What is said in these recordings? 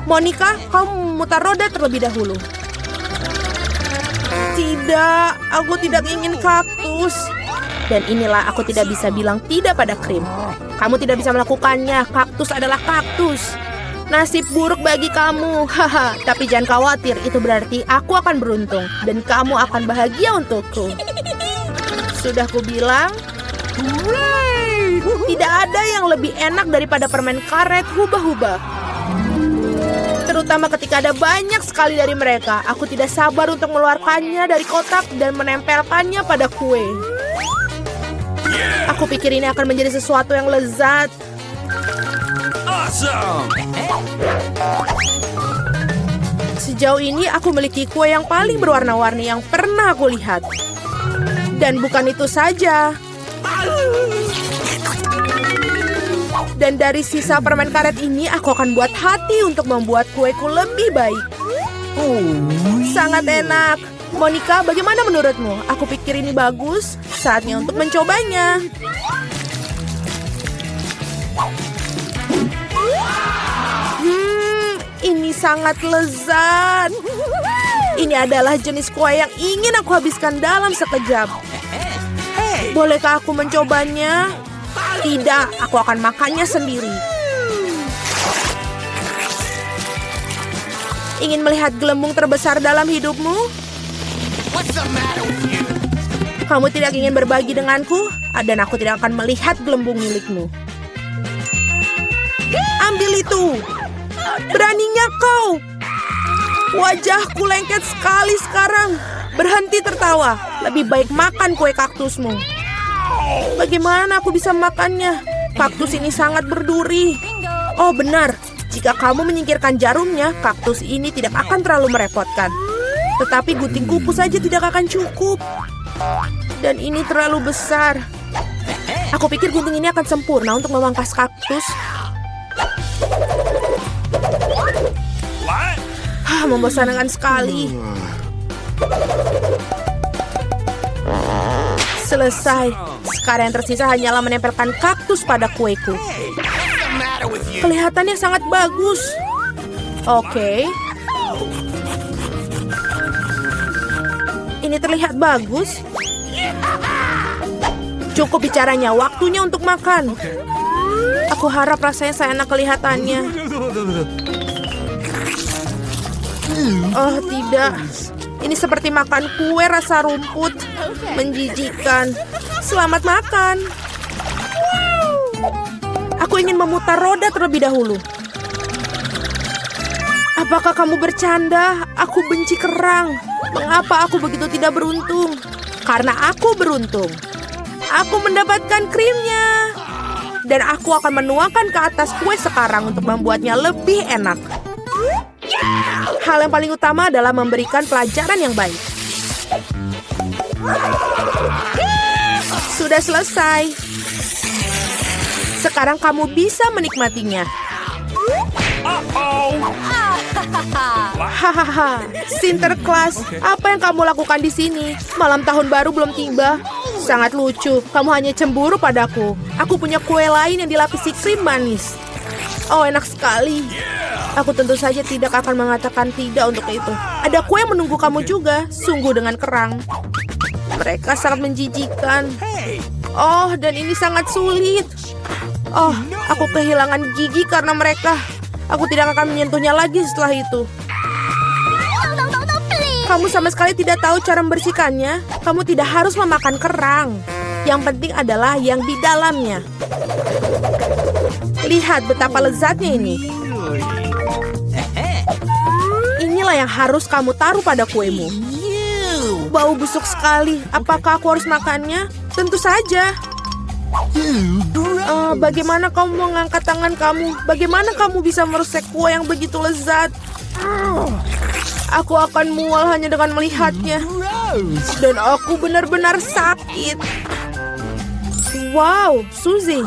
Monica, kamu memutar roda terlebih dahulu. Tidak, aku tidak ingin kaktus. Dan inilah aku tidak bisa bilang tidak pada krim. Kamu tidak bisa melakukannya, kaktus adalah kaktus. Nasib buruk bagi kamu, haha. Tapi jangan khawatir, itu berarti aku akan beruntung. Dan kamu akan bahagia untukku. Sudah kubilang, tidak ada yang lebih enak daripada permen karet hubah-hubah. Terutama ketika ada banyak sekali dari mereka. Aku tidak sabar untuk mengeluarkannya dari kotak dan menempelkannya pada kue. Aku pikir ini akan menjadi sesuatu yang lezat. Awesome! Sejauh ini aku memiliki kue yang paling berwarna-warni yang pernah aku lihat. Dan bukan itu saja. Dan dari sisa permen karet ini aku akan buat hati untuk membuat kueku lebih baik. Sangat enak. Monica, bagaimana menurutmu? Aku pikir ini bagus. Saatnya untuk mencobanya. Ini sangat lezat. Ini adalah jenis kue yang ingin aku habiskan dalam sekejap. Bolehkah aku mencobanya? Tidak, aku akan makannya sendiri. Ingin melihat gelembung terbesar dalam hidupmu? Kamu tidak ingin berbagi denganku? Dan aku tidak akan melihat gelembung milikmu. Ambil itu! Beraninya kau! Wajahku lengket sekali sekarang. Berhenti tertawa. Lebih baik makan kue kaktusmu. Bagaimana aku bisa makannya? Kaktus ini sangat berduri. Oh benar, jika kamu menyingkirkan jarumnya, kaktus ini tidak akan terlalu merepotkan. Tetapi gunting kuku saja tidak akan cukup. Dan ini terlalu besar. Aku pikir gunting ini akan sempurna untuk memangkas kaktus. Membosankan sekali. Selesai. Sekarang yang tersisa hanyalah menempelkan kaktus pada kueku. Kelihatannya sangat bagus. Oke. Ini terlihat bagus. Cukup bicaranya, waktunya untuk makan. Aku harap rasanya seenak kelihatannya. Oh tidak. Ini seperti makan kue rasa rumput. Menjijikkan. Selamat makan. Aku ingin memutar roda terlebih dahulu. Apakah kamu bercanda? Aku benci kerang. Mengapa aku begitu tidak beruntung? Karena aku beruntung. Aku mendapatkan krimnya. Dan aku akan menuangkan ke atas kue sekarang untuk membuatnya lebih enak. Hal yang paling utama adalah memberikan pelajaran yang baik. Sudah selesai. Sekarang kamu bisa menikmatinya. Hahaha, Sinterklas, apa yang kamu lakukan di sini? Malam tahun baru belum tiba. Sangat lucu, kamu hanya cemburu padaku. Aku punya kue lain yang dilapisi krim manis. Oh, enak sekali. Aku tentu saja tidak akan mengatakan tidak untuk itu. Ada kue yang menunggu kamu juga, sungguh dengan kerang. Mereka sangat menjijikkan. Oh, dan ini sangat sulit. Oh, aku kehilangan gigi karena mereka. Aku tidak akan menyentuhnya lagi setelah itu. Kamu sama sekali tidak tahu cara membersihkannya. Kamu tidak harus memakan kerang. Yang penting adalah yang di dalamnya. Lihat betapa lezatnya ini. Inilah yang harus kamu taruh pada kuemu. Bau busuk sekali. Apakah aku harus makannya? Tentu saja. Bagaimana kamu mengangkat tangan kamu? Bagaimana kamu bisa merusak kue yang begitu lezat? Aku akan mual hanya dengan melihatnya. Dan aku benar-benar sakit. Wow, Suzy.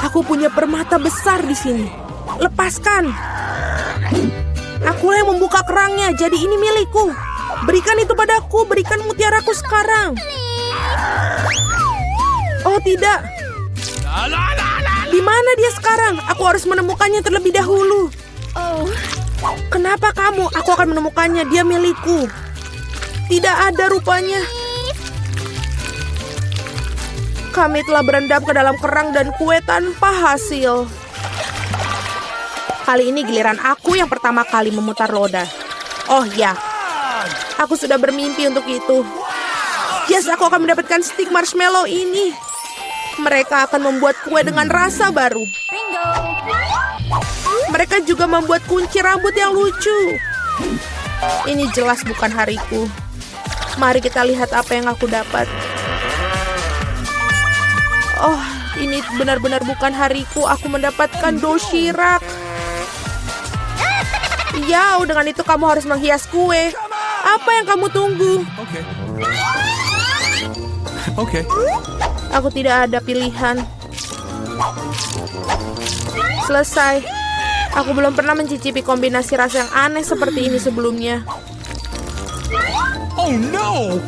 Aku punya permata besar di sini. Lepaskan. Akulah yang membuka kerangnya, jadi ini milikku. Berikan itu padaku, berikan mutiaraku sekarang. Oh tidak. Di mana dia sekarang? Aku harus menemukannya terlebih dahulu. Kenapa kamu? Aku akan menemukannya. Dia milikku. Tidak ada rupanya. Kami telah berendam ke dalam kerang dan kue tanpa hasil. Kali ini giliran aku yang pertama kali memutar roda. Oh ya, aku sudah bermimpi untuk itu. Yes, aku akan mendapatkan stik marshmallow ini. Mereka akan membuat kue dengan rasa baru. Mereka juga membuat kunci rambut yang lucu. Ini jelas bukan hariku. Mari kita lihat apa yang aku dapat. Oh, ini benar-benar bukan hariku. Aku mendapatkan doshirak. Ya, dengan itu kamu harus menghias kue. Apa yang kamu tunggu? Oke. Aku tidak ada pilihan. Selesai. Aku belum pernah mencicipi kombinasi rasa yang aneh seperti ini sebelumnya. Oh no!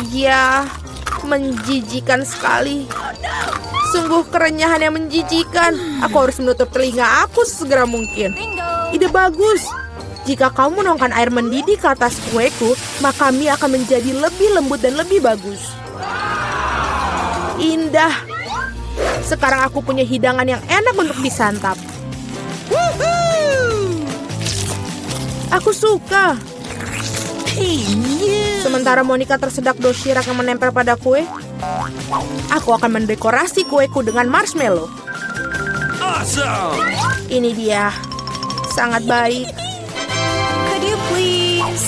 Ya, menjijikan sekali. Sungguh kerenyahan yang menjijikan. Aku harus menutup telinga aku sesegera mungkin. Ide bagus. Jika kamu menuangkan air mendidih ke atas kueku, maka mie akan menjadi lebih lembut dan lebih bagus. Indah. Sekarang aku punya hidangan yang enak untuk disantap. Aku suka. Sementara Monica tersedak doshirak yang menempel pada kue, aku akan mendekorasi kueku dengan marshmallow. Awesome! Ini dia. Sangat baik. Could you please?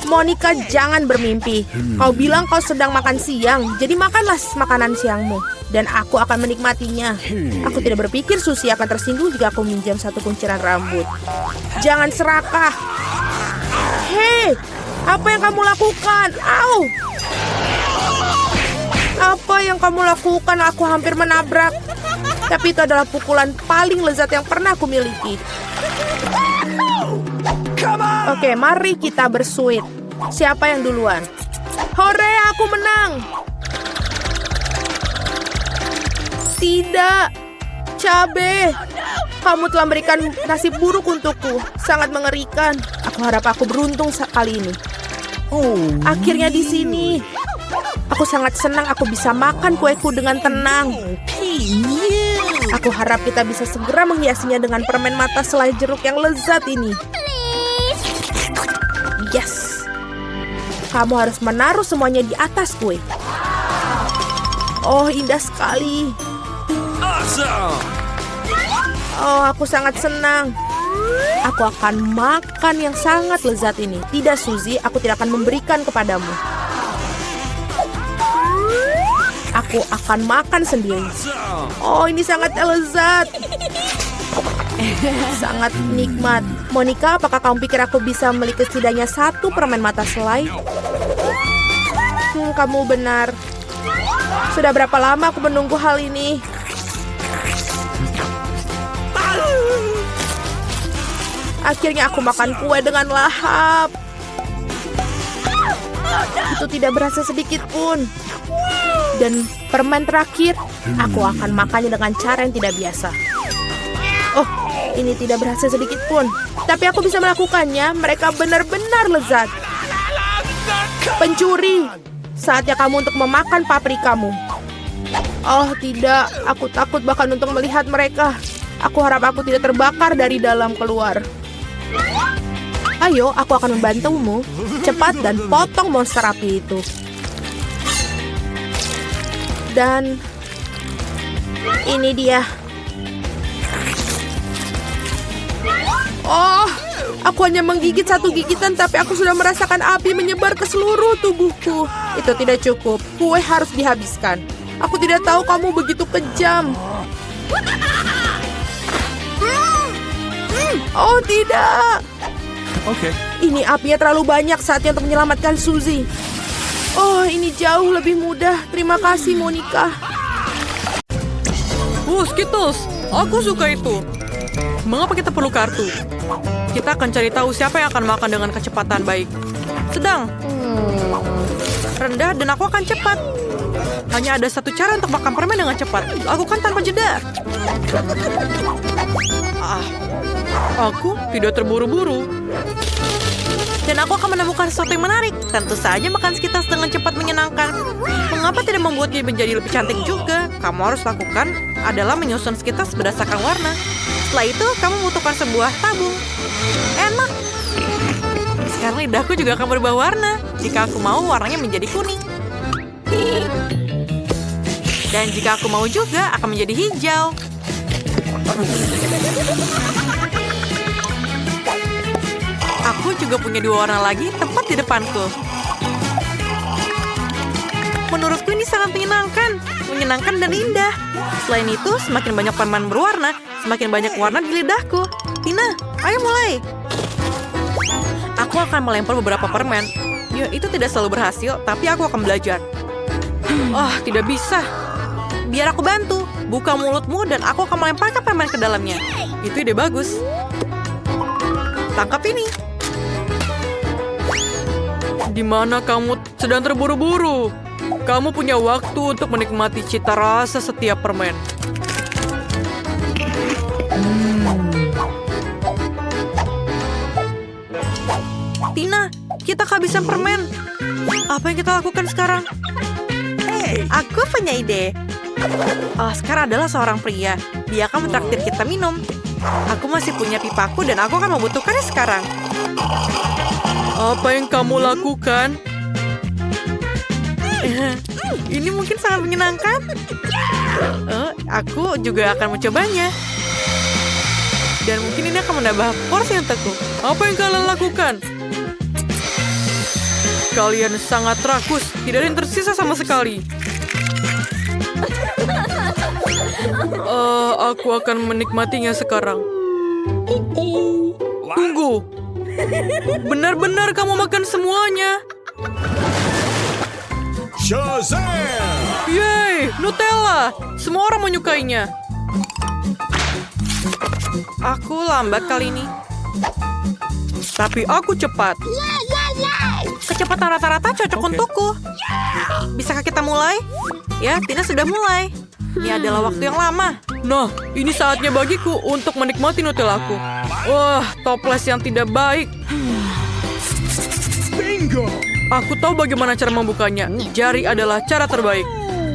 Monica, jangan bermimpi. Kau bilang kau sedang makan siang, jadi makanlah makanan siangmu. Dan aku akan menikmatinya. Aku tidak berpikir Susie akan tersinggung jika aku minjam satu kunciran rambut. Jangan serakah. Hei, apa yang kamu lakukan? Au! Apa yang kamu lakukan? Aku hampir menabrak. Tapi itu adalah pukulan paling lezat yang pernah aku miliki. Oke, mari kita bersuit. Siapa yang duluan? Hore, aku menang! Tidak, cabe. Kamu telah memberikan nasib buruk untukku. Sangat mengerikan. Aku harap aku beruntung kali ini. Akhirnya di sini. Aku sangat senang aku bisa makan kueku dengan tenang. Aku harap kita bisa segera menghiasinya dengan permen mata selai jeruk yang lezat ini. Yes. Kamu harus menaruh semuanya di atas kue. Oh, indah sekali. Awesome! Oh, aku sangat senang. Aku akan makan yang sangat lezat ini. Tidak, Suzy, aku tidak akan memberikan kepadamu. Aku akan makan sendiri. Oh, ini sangat lezat. Sangat nikmat. Monica, apakah kamu pikir aku bisa memiliki setidaknya satu permen mata selai? Kamu benar. Sudah berapa lama aku menunggu hal ini? Akhirnya aku makan kue dengan lahap. Itu tidak berasa sedikit pun. Dan permen terakhir, aku akan makannya dengan cara yang tidak biasa. Oh, ini tidak berasa sedikit pun. Tapi aku bisa melakukannya. Mereka benar-benar lezat. Pencuri, saatnya kamu untuk memakan paprikamu. Oh tidak, aku takut bahkan untuk melihat mereka. Aku harap aku tidak terbakar dari dalam keluar. Ayo, aku akan membantumu. Cepat dan potong monster api itu. Dan ini dia. Oh, aku hanya menggigit satu gigitan, tapi aku sudah merasakan api menyebar ke seluruh tubuhku. Itu tidak cukup. Kue harus dihabiskan. Aku tidak tahu kamu begitu kejam. Oh tidak. Oke. Ini apinya terlalu banyak, saatnya untuk menyelamatkan Suzy. Oh, ini jauh lebih mudah. Terima kasih, Monica. Skittles, aku suka itu. Mengapa kita perlu kartu? Kita akan cari tahu siapa yang akan makan dengan kecepatan baik. Sedang. Rendah dan aku akan cepat. Hanya ada satu cara untuk makan permen dengan cepat. Lakukan tanpa jeda. Aku tidak terburu-buru. Dan aku akan menemukan sesuatu yang menarik. Tentu saja makan Skittles dengan cepat menyenangkan. Mengapa tidak membuatnya menjadi lebih cantik juga? Kamu harus lakukan adalah menyusun Skittles berdasarkan warna. Setelah itu, kamu membutuhkan sebuah tabung. Enak. Sekarang lidahku juga akan berubah warna. Jika aku mau, warnanya menjadi kuning. Dan jika aku mau juga, akan menjadi hijau. Aku juga punya 2 warna lagi tepat di depanku. Menurutku ini sangat menyenangkan dan indah. Selain itu, semakin banyak permen berwarna, semakin banyak warna di lidahku. Tina, ayo mulai. Aku akan melempar beberapa permen. Ya, itu tidak selalu berhasil, tapi aku akan belajar. Tidak bisa. Biar aku bantu. Buka mulutmu dan aku akan melemparkan permen ke dalamnya. Itu ide bagus. Tangkap ini. Di mana kamu sedang terburu-buru? Kamu punya waktu untuk menikmati cita rasa setiap permen. Tina, kita kehabisan permen. Apa yang kita lakukan sekarang? Aku punya ide. Oscar adalah seorang pria. Dia akan mentraktir kita minum. Aku masih punya pipaku dan aku akan membutuhkannya sekarang. Apa yang kamu lakukan? Ini mungkin sangat menyenangkan. Aku juga akan mencobanya. Dan mungkin ini akan menambah porsi untukku. Apa yang kalian lakukan? Kalian sangat rakus. Tidak ada yang tersisa sama sekali. Aku akan menikmatinya sekarang. Tunggu. Benar-benar kamu makan semuanya. Shazam! Yeay, Nutella. Semua orang menyukainya. Aku lambat kali ini. Tapi aku cepat. Kecepatan rata-rata cocok untukku. Bisakah kita mulai? Ya, Tina sudah mulai. Ini adalah waktu yang lama. Nah, ini saatnya bagiku untuk menikmati Nutellaku. Wah, toples yang tidak baik. Bingo! Aku tahu bagaimana cara membukanya. Jari adalah cara terbaik.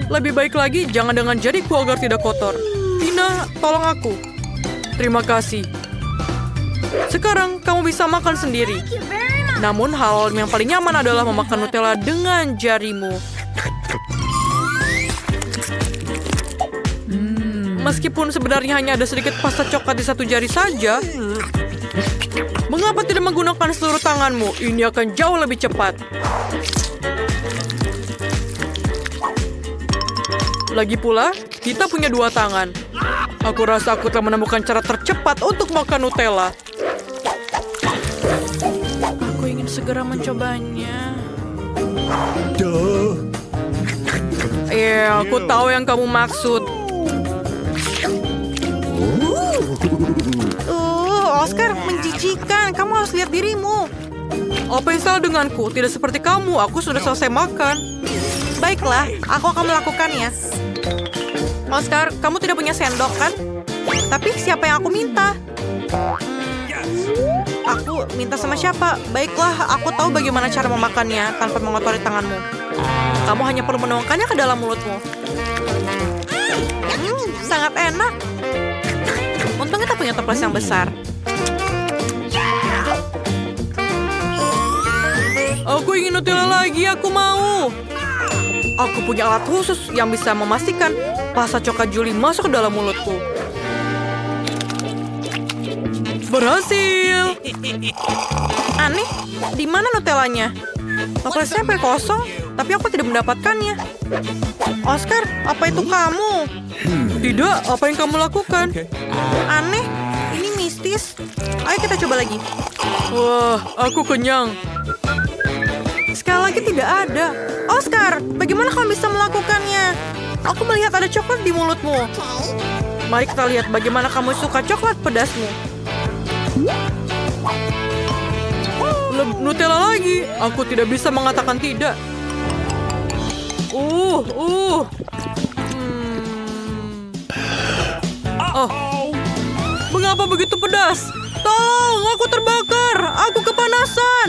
Lebih baik lagi, jangan dengan jariku agar tidak kotor. Tina, tolong aku. Terima kasih. Sekarang kamu bisa makan sendiri. Namun hal yang paling nyaman adalah memakan Nutella dengan jarimu. Meskipun sebenarnya hanya ada sedikit pasta coklat di satu jari saja, mengapa tidak menggunakan seluruh tanganmu? Ini akan jauh lebih cepat. Lagi pula, kita punya 2 tangan. Aku rasa aku telah menemukan cara tercepat untuk makan Nutella. Aku ingin segera mencobanya. Duh. Aku tahu yang kamu maksud. Oscar, menjijikan. Kamu harus lihat dirimu. Apa yang salah denganku? Tidak seperti kamu. Aku sudah selesai makan. Baiklah, aku akan melakukannya. Oscar, kamu tidak punya sendok, kan? Tapi siapa yang aku minta? Aku minta sama siapa? Baiklah, aku tahu bagaimana cara memakannya tanpa mengotori tanganmu. Kamu hanya perlu menuangkannya ke dalam mulutmu. Sangat enak. Untung kita punya toples yang besar. Aku ingin Nutella lagi, aku mau. Aku punya alat khusus yang bisa memastikan pasta coklat Julie masuk ke dalam mulutku. Berhasil. Aneh, di mana Nutellanya? Toplesnya hampir kosong, tapi aku tidak mendapatkannya. Oscar, apa itu kamu? Tidak, apa yang kamu lakukan? Aneh, ini mistis. Ayo kita coba lagi. Wah, aku kenyang. Sekali lagi tidak ada. Oscar, bagaimana kamu bisa melakukannya? Aku melihat ada coklat di mulutmu. Mari kita lihat bagaimana kamu suka coklat pedasmu. Nutella lagi. Aku tidak bisa mengatakan tidak. Oh, mengapa begitu pedas? Tolong, aku terbakar. Aku kepanasan.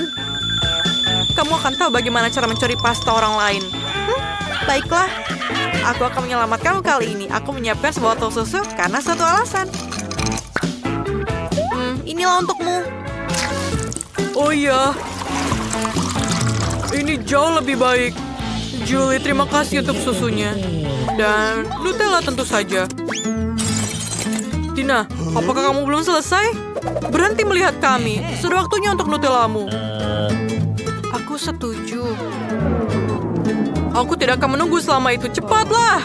Kamu akan tahu bagaimana cara mencuri pasta orang lain. Baiklah, aku akan menyelamatkanmu kali ini. Aku menyiapkan sebuah botol susu karena satu alasan. Inilah untukmu. Oh iya, ini jauh lebih baik. Julie, terima kasih untuk susunya. Dan Nutella tentu saja. Tina, apakah kamu belum selesai? Berhenti melihat kami. Sudah waktunya untuk Nutellamu. Aku setuju. Aku tidak akan menunggu selama itu. Cepatlah.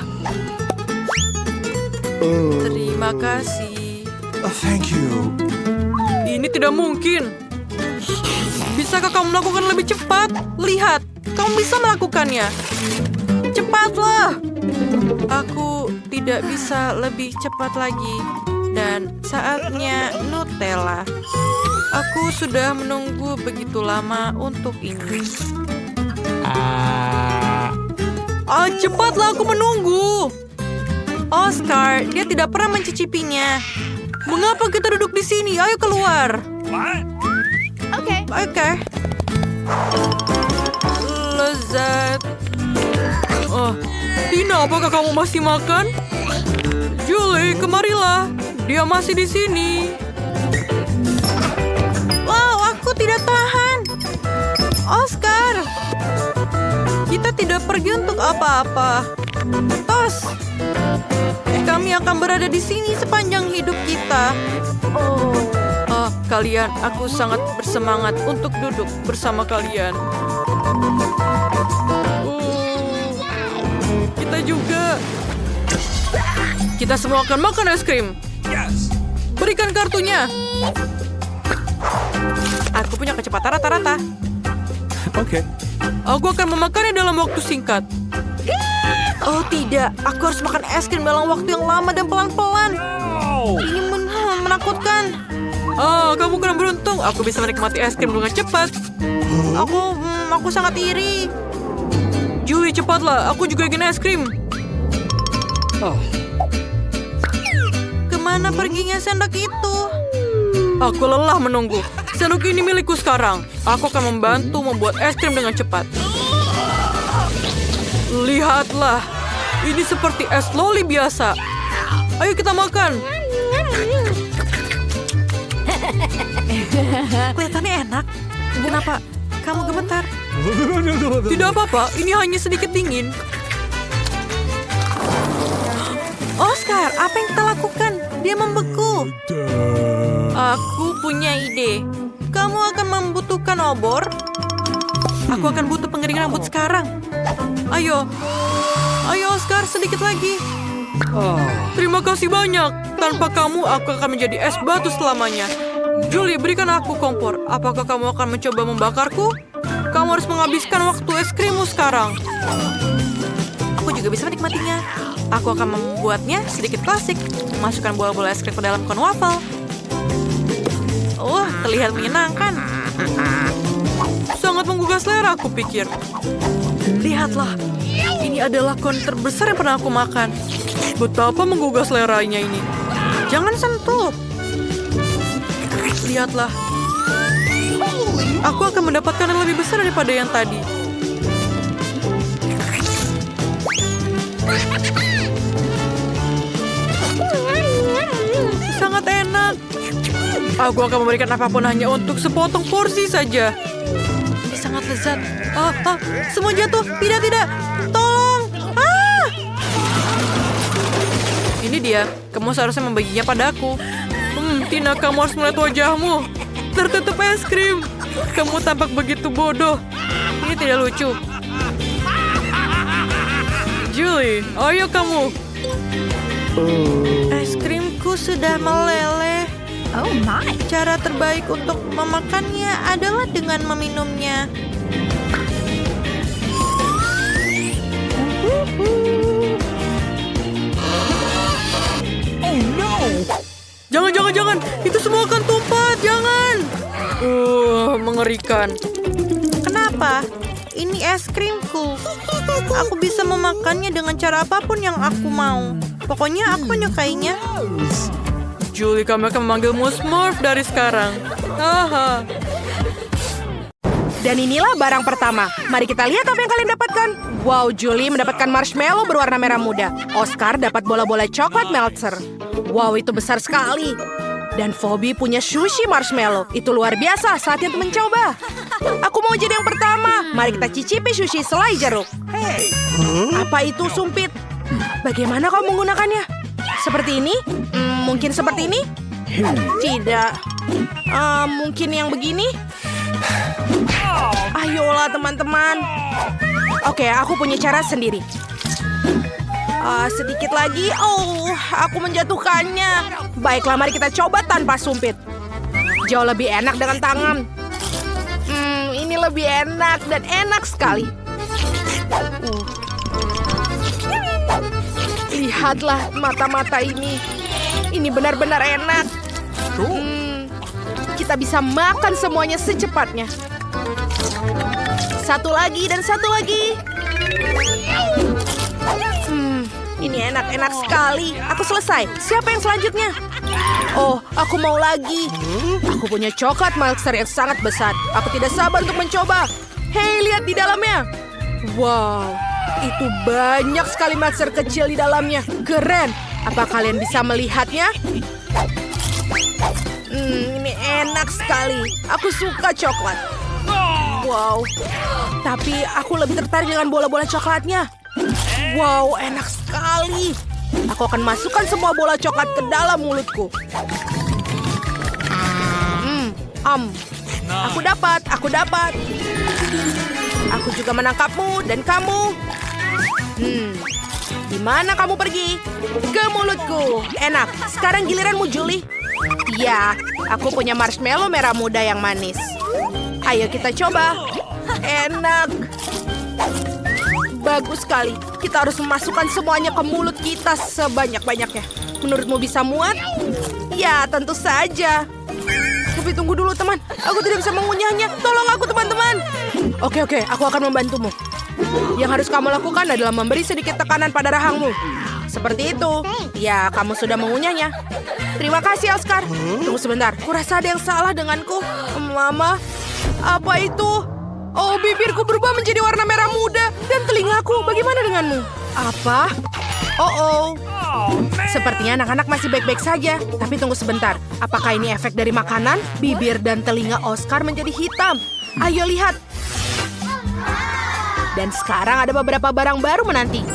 Terima kasih. Thank you. Ini tidak mungkin. Bisakah kamu melakukan lebih cepat? Lihat, kamu bisa melakukannya. Cepatlah. Aku tidak bisa lebih cepat lagi. Dan saatnya Nutella. Aku sudah menunggu begitu lama untuk ini. Cepatlah, aku menunggu. Oscar, dia tidak pernah mencicipinya. Mengapa kita duduk di sini? Ayo keluar. Oke. Lezat. Oh, Tina, apakah kamu masih makan? Julie, kemarilah. Dia masih di sini. Wow, aku tidak tahan. Oscar, kita tidak pergi untuk apa-apa. Tos, kami akan berada di sini sepanjang hidup kita. Kalian, aku sangat bersemangat untuk duduk bersama kalian. Kita juga. Kita semua akan makan es krim. Yes. Berikan kartunya. Aku punya kecepatan rata-rata. Okay. Aku akan memakannya dalam waktu singkat. Oh tidak, aku harus makan es krim dalam waktu yang lama dan pelan-pelan. Ini menakutkan. Kamu kurang beruntung. Aku bisa menikmati es krim dengan cepat. Aku sangat iri. Julie, cepatlah. Aku juga ingin es krim. Kemana perginya sendok itu? Aku lelah menunggu. Sendok ini milikku sekarang. Aku akan membantu membuat es krim dengan cepat. Lihatlah. Ini seperti es loli biasa. Ayo kita makan. Kelihatannya enak. Kenapa kamu gemetar? Tidak apa-apa, ini hanya sedikit dingin. Oscar, apa yang kita lakukan? Dia membeku. Aku punya ide. Kamu akan membutuhkan obor. Aku akan butuh pengering rambut sekarang. Ayo Oscar, sedikit lagi. Terima kasih banyak. Tanpa kamu, aku akan menjadi es batu selamanya. Julie, berikan aku kompor. Apakah kamu akan mencoba membakarku? Kamu harus menghabiskan waktu es krimmu sekarang. Aku juga bisa menikmatinya. Aku akan membuatnya sedikit klasik. Masukkan bola-bola es krim ke dalam kon waffle. Terlihat menyenangkan. Sangat menggugah selera, aku pikir. Lihatlah, ini adalah kon terbesar yang pernah aku makan. Betapa menggugah seleranya ini. Jangan sentuh. Lihatlah. Aku akan mendapatkan yang lebih besar daripada yang tadi. Sangat enak. Aku akan memberikan apapun hanya untuk sepotong porsi saja. Ini sangat lezat. Semua jatuh. Tidak. Tolong. Ini dia. Kamu seharusnya membaginya padaku. Tina, kamu harus melihat wajahmu. Tertutup es krim. Kamu tampak begitu bodoh. Ini tidak lucu. Julie, ayo kamu. Es krimku sudah meleleh. Oh my. Cara terbaik untuk memakannya adalah dengan meminumnya. Oh no! Jangan. Itu semua akan tumpah. Jangan. Mengerikan. Kenapa? ini es krimku. Aku bisa memakannya dengan cara apapun yang aku mau. Pokoknya aku menyukainya. Julie, kami akan memanggilmu Smurf dari sekarang. Haha. Dan inilah barang pertama. Mari kita lihat apa yang kalian dapatkan. Wow, Julie mendapatkan marshmallow berwarna merah muda. Oscar dapat bola-bola coklat Meltzer. Wow, itu besar sekali. Dan Phoebe punya sushi marshmallow. Itu luar biasa, saatnya untuk mencoba. Aku mau jadi yang pertama. Mari kita cicipi sushi selai jeruk. Apa itu sumpit? Bagaimana kau menggunakannya? Seperti ini? Mungkin seperti ini? Tidak. Mungkin yang begini? Ayolah teman-teman. Oke, aku punya cara sendiri. Sedikit lagi. Oh, aku menjatuhkannya. Baiklah, mari kita coba tanpa sumpit. Jauh lebih enak dengan tangan. Ini lebih enak dan enak sekali. Lihatlah mata-mata ini. Ini benar-benar enak. Kita bisa makan semuanya secepatnya. Satu lagi dan satu lagi. Ini enak-enak sekali. Aku selesai. Siapa yang selanjutnya? Oh, aku mau lagi. Aku punya coklat Meltzer yang sangat besar. Aku tidak sabar untuk mencoba. Hei, lihat di dalamnya. Wow, itu banyak sekali Meltzer kecil di dalamnya. Keren. Apa kalian bisa melihatnya? Ini enak sekali. Aku suka coklat. Wow, tapi aku lebih tertarik dengan bola-bola coklatnya. Wow, enak sekali. Aku akan masukkan semua bola coklat ke dalam mulutku. Aku dapat. Aku juga menangkapmu dan kamu. Di mana kamu pergi? Ke mulutku. Enak. Sekarang giliranmu, Julie. Ya, aku punya marshmallow merah muda yang manis. Ayo kita coba. Enak. Bagus sekali. Kita harus memasukkan semuanya ke mulut kita sebanyak-banyaknya. Menurutmu bisa muat? Ya, tentu saja. Tapi tunggu dulu, teman. Aku tidak bisa mengunyahnya. Tolong aku, teman-teman. Oke, aku akan membantumu. Yang harus kamu lakukan adalah memberi sedikit tekanan pada rahangmu. Seperti itu. Ya, kamu sudah mengunyahnya. Terima kasih, Oscar. Tunggu sebentar. Kurasa ada yang salah denganku. Mama, apa itu? Oh, bibirku berubah menjadi warna merah muda. Dan telingaku, bagaimana denganmu? Apa? Oh. Sepertinya anak-anak masih baik-baik saja. Tapi tunggu sebentar. Apakah ini efek dari makanan? Bibir dan telinga Oscar menjadi hitam. Ayo lihat. Dan sekarang ada beberapa barang baru menanti.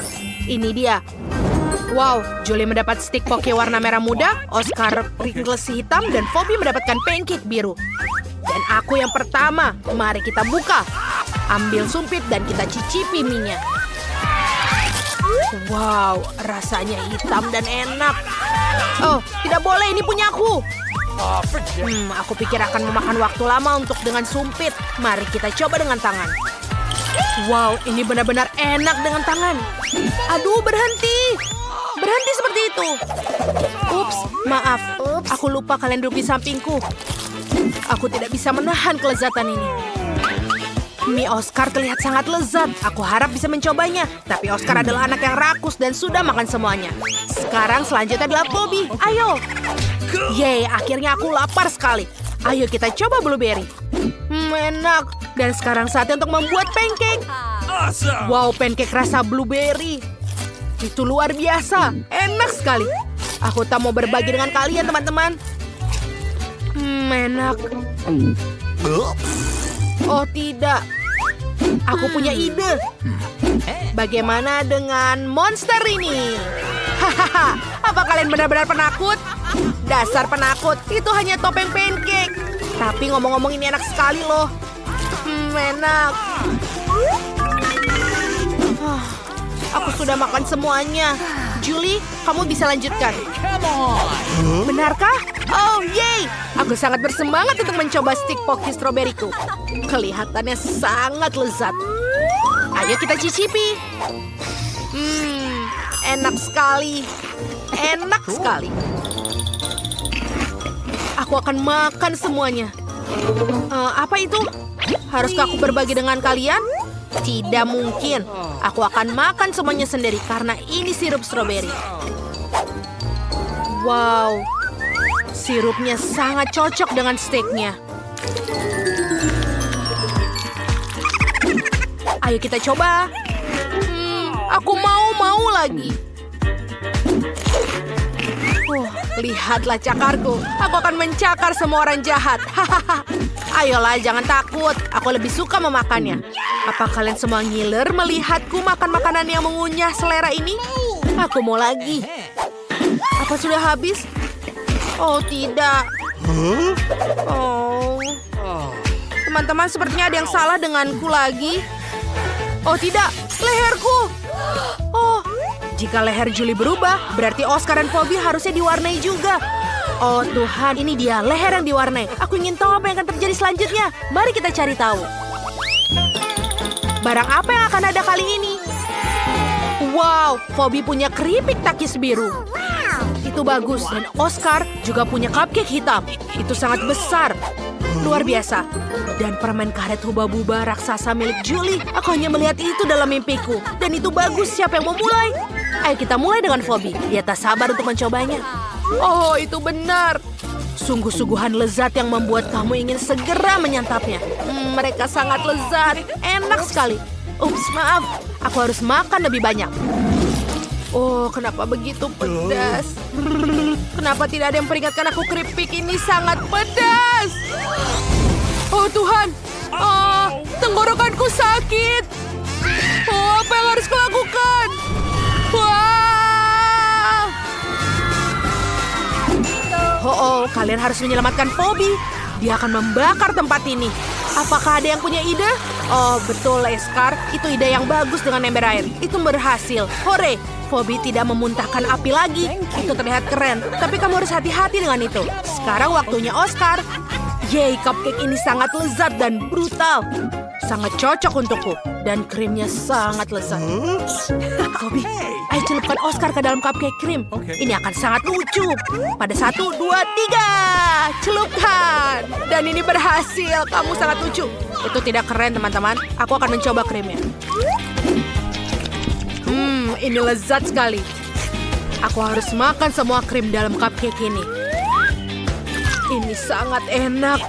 Ini dia. Wow, Julie mendapat stick poke warna merah muda, Oscar Pringles hitam, dan Phoebe mendapatkan pancake biru. Dan aku yang pertama. Mari kita buka. Ambil sumpit dan kita cicipi mie-nya. Wow, rasanya hitam dan enak. Oh, tidak boleh, ini punya aku. Aku pikir akan memakan waktu lama untuk dengan sumpit. Mari kita coba dengan tangan. Wow, ini benar-benar enak dengan tangan. Aduh, berhenti. Berhenti seperti itu. Ups, maaf. Aku lupa kalian duduk di sampingku. Aku tidak bisa menahan kelezatan ini. Mie Oscar terlihat sangat lezat. Aku harap bisa mencobanya. Tapi Oscar adalah anak yang rakus dan sudah makan semuanya. Sekarang selanjutnya adalah Phoebe. Ayo. Yeay, akhirnya aku lapar sekali. Ayo kita coba blueberry. Enak. Dan sekarang saatnya untuk membuat pancake. Wow, pancake rasa blueberry. Itu luar biasa. Enak sekali. Aku tak mau berbagi dengan kalian, teman-teman. Enak. Oh, tidak. Aku punya ide. Bagaimana dengan monster ini? Hahaha. Apa kalian benar-benar penakut? Dasar penakut. Itu hanya topeng pancake. Tapi ngomong-ngomong ini enak sekali loh. Enak. Aku sudah makan semuanya. Julie, kamu bisa lanjutkan. Benarkah? Oh, yay! Aku sangat bersemangat untuk mencoba stick poke stroberiku. Kelihatannya sangat lezat. Ayo kita cicipi. Enak sekali. Enak sekali. Aku akan makan semuanya. Apa itu? Haruskah aku berbagi dengan kalian? Tidak mungkin. Aku akan makan semuanya sendiri karena ini sirup stroberi. Wow, sirupnya sangat cocok dengan steaknya. Ayo kita coba. Aku mau lagi. Lihatlah cakarku. Aku akan mencakar semua orang jahat. Hahaha. Ayolah, jangan takut. Aku lebih suka memakannya. Apa kalian semua ngiler melihatku makan makanan yang mengunyah selera ini? Aku mau lagi. Apa sudah habis? Oh, tidak. Oh. Teman-teman, sepertinya ada yang salah denganku lagi. Oh, tidak. Leherku. Oh. Jika leher Julie berubah, berarti Oscar dan Phoebe harusnya diwarnai juga. Oh Tuhan, ini dia leher yang diwarnai. Aku ingin tahu apa yang akan terjadi selanjutnya. Mari kita cari tahu. Barang apa yang akan ada kali ini? Wow, Phoebe punya keripik takis biru. Itu bagus. Dan Oscar juga punya cupcake hitam. Itu sangat besar. Luar biasa. Dan permen karet huba-buba raksasa milik Julie. Aku hanya melihat itu dalam mimpiku. Dan itu bagus. Siapa yang mau mulai? Ayo kita mulai dengan Phoebe. Dia tak sabar untuk mencobanya. Oh, itu benar. Sungguh-sungguhan lezat yang membuat kamu ingin segera menyantapnya. Mereka sangat lezat. Enak sekali. Ups, maaf. Aku harus makan lebih banyak. Oh, kenapa begitu pedas? Kenapa tidak ada yang peringatkan aku keripik ini sangat pedas? Oh, Tuhan. Oh, tenggorokanku sakit. Oh, apa yang harus kulakukan? Wah! Oh, kalian harus menyelamatkan Phoebe. Dia akan membakar tempat ini. Apakah ada yang punya ide? Oh, betul, Oscar. Itu ide yang bagus dengan ember air. Itu berhasil. Hore! Phoebe tidak memuntahkan api lagi. Itu terlihat keren. Tapi kamu harus hati-hati dengan itu. Sekarang waktunya Oscar. Yeay, cupcake ini sangat lezat dan brutal. Sangat cocok untukku. Dan krimnya sangat lezat. Phoebe, ayo celupkan Oscar ke dalam cupcake krim. Ini akan sangat lucu. Pada 1, 2, 3. Celupkan. Dan ini berhasil. Kamu sangat lucu. Itu tidak keren, teman-teman. Aku akan mencoba krimnya. Ini lezat sekali. Aku harus makan semua krim dalam cupcake ini. Ini sangat enak.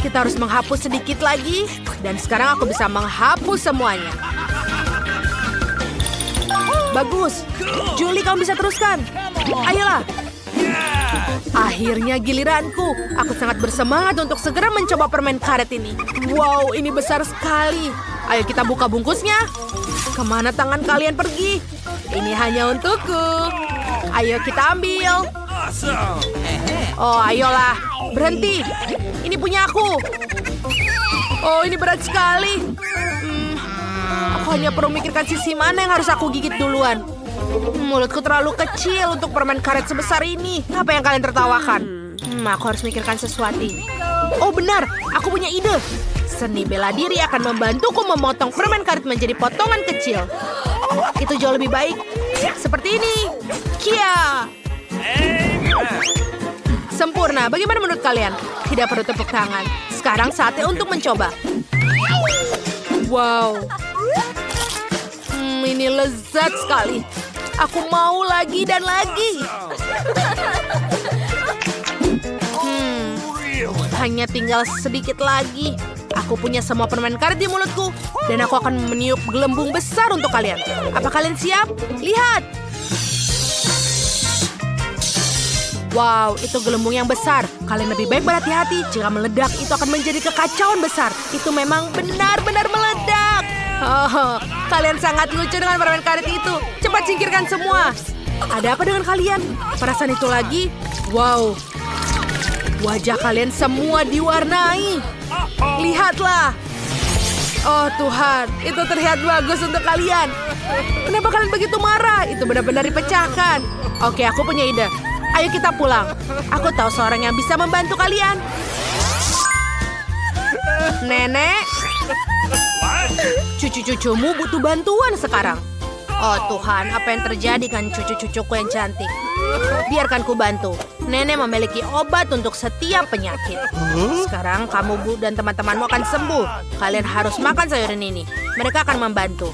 Kita harus menghapus sedikit lagi. Dan sekarang aku bisa menghapus semuanya. Bagus. Julie, kamu bisa teruskan. Ayolah. Akhirnya giliranku. Aku sangat bersemangat untuk segera mencoba permen karet ini. Wow, ini besar sekali. Ayo kita buka bungkusnya. Kemana tangan kalian pergi? Ini hanya untukku. Ayo kita ambil. Oh, ayolah. Berhenti. Ini punya aku. Oh, ini berat sekali. Aku hanya perlu memikirkan sisi mana yang harus aku gigit duluan. Mulutku terlalu kecil untuk permen karet sebesar ini. Apa yang kalian tertawakan? Aku harus memikirkan sesuatu. Oh, benar. Aku punya ide. Seni bela diri akan membantuku memotong permen karet menjadi potongan kecil. Itu jauh lebih baik. Seperti ini. Kia. Sempurna. Bagaimana menurut kalian? Tidak perlu tepuk tangan. Sekarang saatnya untuk mencoba. Wow. Ini lezat sekali. Aku mau lagi dan lagi. Hanya tinggal sedikit lagi. Aku punya semua permen karet di mulutku. Dan aku akan meniup gelembung besar untuk kalian. Apa kalian siap? Lihat. Wow, itu gelembung yang besar. Kalian lebih baik berhati-hati. Jika meledak, itu akan menjadi kekacauan besar. Itu memang benar-benar meledak. Oh, kalian sangat lucu dengan permen karet itu. Cepat singkirkan semua. Ada apa dengan kalian? Perasaan itu lagi? Wow. Wajah kalian semua diwarnai. Lihatlah. Oh Tuhan, itu terlihat bagus untuk kalian. Kenapa kalian begitu marah? Itu benar-benar dipecahkan. Oke, aku punya ide. Ayo kita pulang. Aku tahu seorang yang bisa membantu kalian. Nenek. Cucu-cucumu butuh bantuan sekarang. Oh Tuhan, apa yang terjadi kan cucu-cucuku yang cantik? Biarkan ku bantu. Nenek memiliki obat untuk setiap penyakit. Sekarang kamu, Bu, dan teman-temanmu akan sembuh. Kalian harus makan sayuran ini. Mereka akan membantu.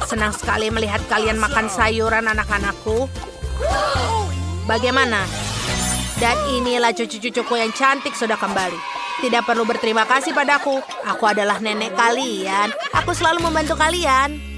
Senang sekali melihat kalian makan sayuran, anak-anakku. Bagaimana? Dan inilah cucu-cucuku yang cantik sudah kembali. Tidak perlu berterima kasih padaku. Aku adalah nenek kalian. Aku selalu membantu kalian.